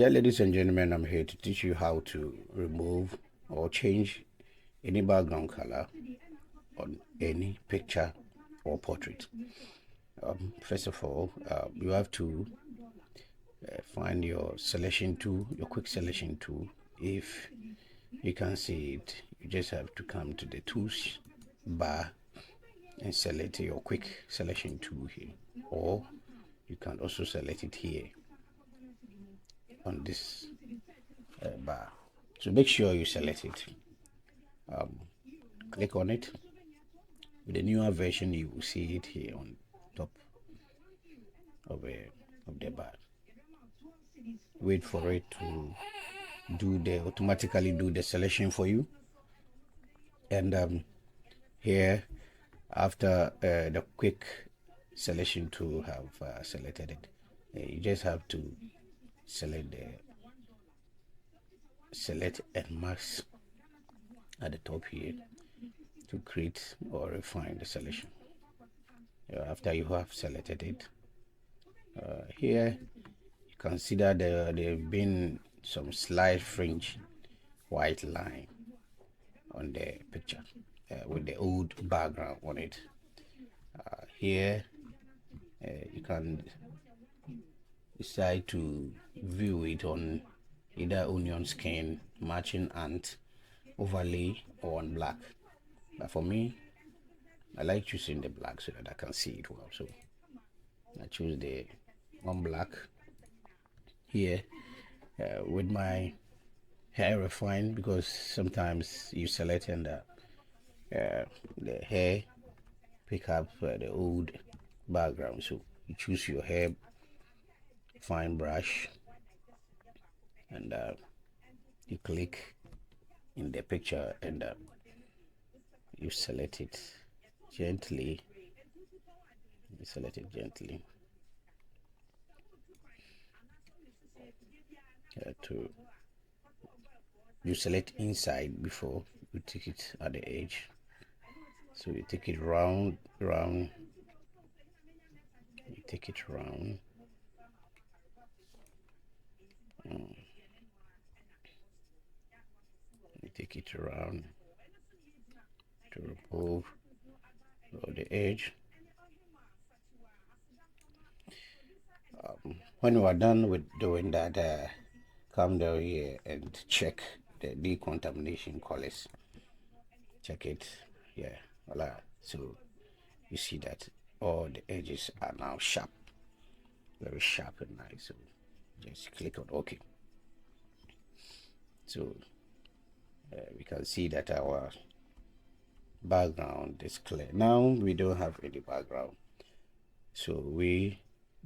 Dear ladies and gentlemen, I'm here to teach you how to remove or change any background color on any picture or portrait. First of all, you have to find your selection tool, your quick selection tool. If you can see it, you just have to come to the tools bar and select your quick selection tool here, or you can also select it here on this bar. So make sure you select it. Click on it. With the newer version, you will see it here on top of the bar. Wait for it to automatically do the selection for you. And here, after the quick selection tool have selected it, you just have to select and mask at the top here to create or refine the selection. After you have selected it, here you consider there have been some slight fringe white line on the picture with the old background on it. Here you can decide to view it on either onion skin, matching ant, overlay, or on black. But for me, I like choosing the black so that I can see it well. So I choose the on black here with my hair refine, because sometimes you select and the hair pick up the old background. So you choose your hair fine brush and you click in the picture and you select it gently. You select it gently you select inside before you take it at the edge. So you take it round, you take it round. You take it around to remove the edge. When you are done with doing that, come down here and check the decontamination colors. Check it, yeah, voila. So you see that all the edges are now sharp, very sharp and nice. So just click on OK. So we can see that our background is clear. Now we don't have any background, so we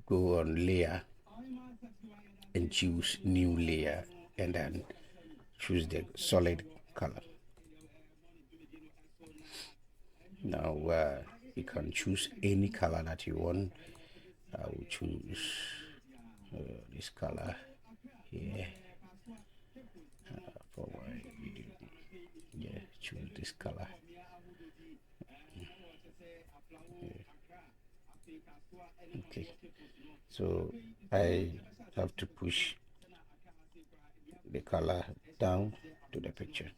go on layer and choose new layer and then choose the solid color. Now you can choose any color that you want. I will choose this color here for my video. Yeah, choose this color. Okay, so I have to push the color down to the picture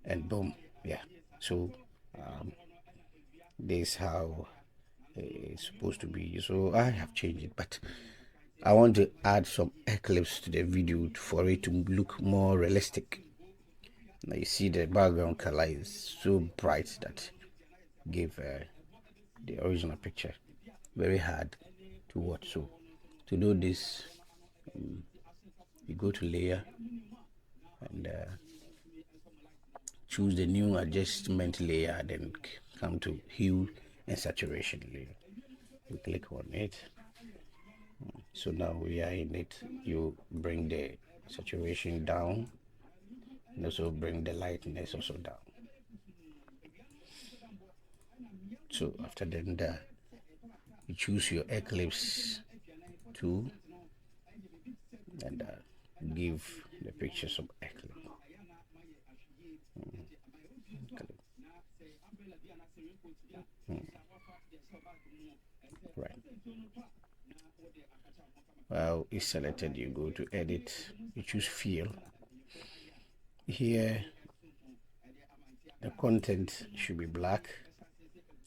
and boom, yeah. So this is how it's supposed to be. So I have changed it, but I want to add some eclipse to the video for it to look more realistic. Now you see the background color is so bright that gave the original picture very hard to watch. So to do this, you go to layer and choose the new adjustment layer, then come to hue and saturation layer. You click on it. So now we are in it. You bring the saturation down and also bring the lightness also down. So after that, you choose your eclipse tool and give the picture some eclipse. Right. Well, it's selected, you go to edit, you choose fill. Here the content should be black.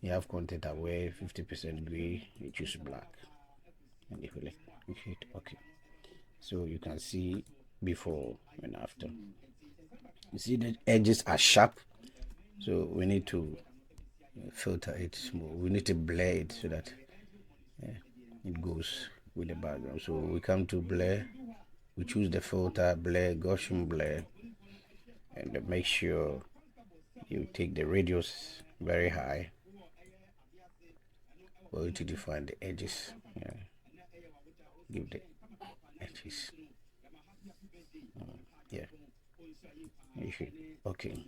You have content aware 50% gray, you choose black, and you hit OK. So you can see before and after. You see the edges are sharp, so we need to filter it more. We need to blur it so that it goes with the background. So we come to blur, we choose the filter, blur, Gaussian blur, and make sure you take the radius very high for you to define the edges. Give the edges. Yeah. You should. Okay.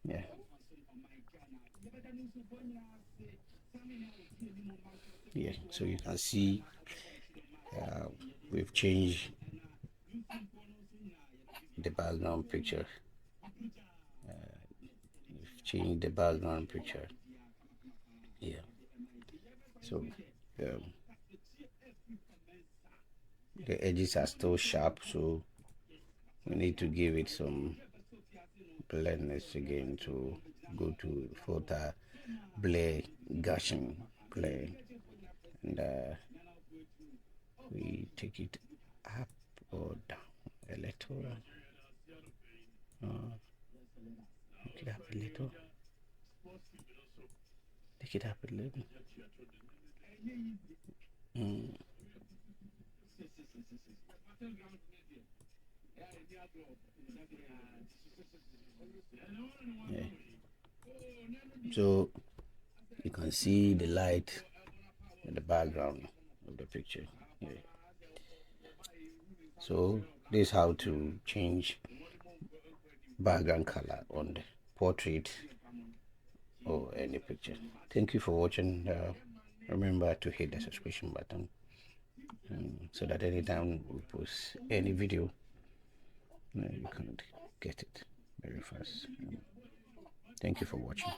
Yeah. Yeah. So you can see we've changed the background picture. We've changed the background picture. Yeah. So the edges are still sharp, so we need to give it some blendness again to go to filter, blur, Gaussian blur, and we take it up or down a little. Take it up a little. Take it up a little. Yeah. So you can see the light in the background of the picture. Yeah. So this is how to change background color on the portrait or any picture. Thank you for watching. Remember to hit the subscription button so that anytime we post any video, you can get it very fast. Thank you for watching.